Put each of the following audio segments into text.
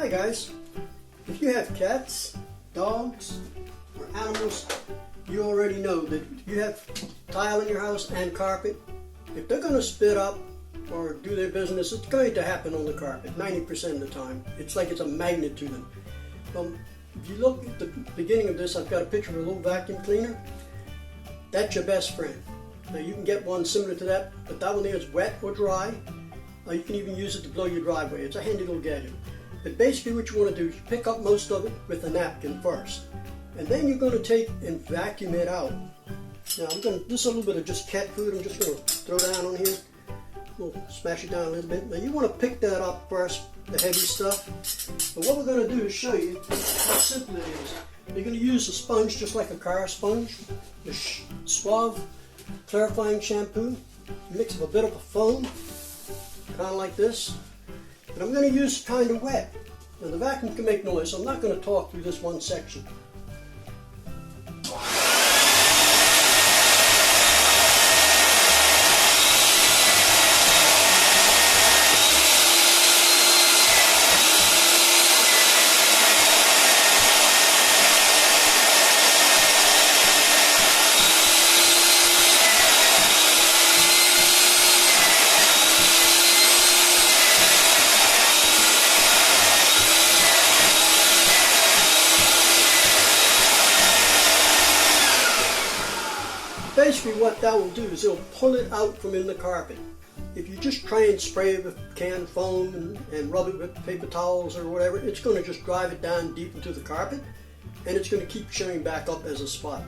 Hi guys, if you have cats, dogs, or animals, you already know that if you have tile in your house and carpet, if they're going to spit up or do their business, it's going to happen on the carpet 90% of the time. It's like it's a magnet to them. If you look at the beginning of this, I've got a picture of a little vacuum cleaner. That's your best friend. Now you can get one similar to that, but that one there is wet or dry. You can even use it to blow your driveway. It's a handy little gadget. But basically what you want to do is pick up most of it with a napkin first. And then you're going to take and vacuum it out. Now this is a little bit of just cat food. I'm just going to throw down on here. We'll smash it down a little bit. Now you want to pick that up first, the heavy stuff. But what we're going to do is show you how simple it is. You're going to use a sponge just like a car sponge. The Suave clarifying shampoo. Mix up a bit of a foam, kind of like this. And I'm going to use kind of wet. Now the vacuum can make noise, so I'm not going to talk through this one section. Basically what that will do is it'll pull it out from in the carpet. If you just try and spray it with canned foam and rub it with paper towels or whatever, it's going to just drive it down deep into the carpet, and it's going to keep showing back up as a spot.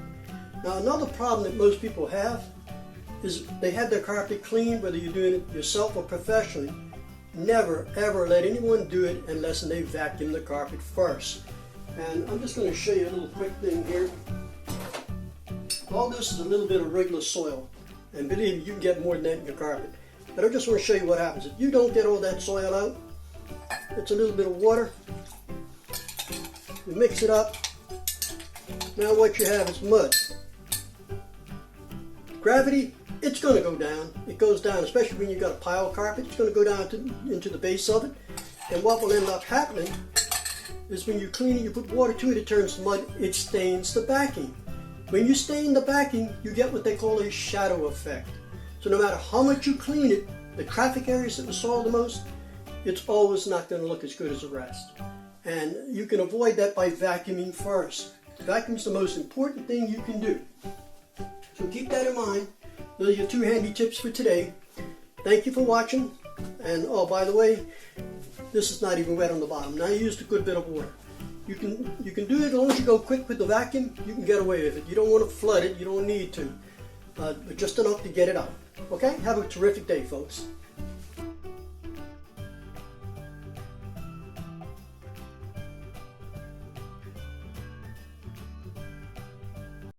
Now another problem that most people have is they have their carpet cleaned, whether you're doing it yourself or professionally. Never ever let anyone do it unless they vacuum the carpet first. And I'm just going to show you a little quick thing here. All this is a little bit of regular soil, and believe me, you can get more than that in your carpet. But I just want to show you what happens. If you don't get all that soil out, it's a little bit of water. You mix it up. Now what you have is mud. Gravity, it's going to go down. It goes down, especially when you've got a pile carpet. It's going to go down into the base of it. And what will end up happening is when you clean it, you put water to it, it turns to mud, it stains the backing. When you stain the backing, you get what they call a shadow effect. So no matter how much you clean it, the traffic areas that were soiled the most, it's always not going to look as good as the rest. And you can avoid that by vacuuming first. Vacuum is the most important thing you can do. So keep that in mind. Those are your two handy tips for today. Thank you for watching. And oh, by the way, this is not even wet on the bottom. Now I used a good bit of water. You can do it as long as you go quick with the vacuum. You can get away with it. You don't want to flood it. You don't need to. But just enough to get it out. Okay? Have a terrific day, folks.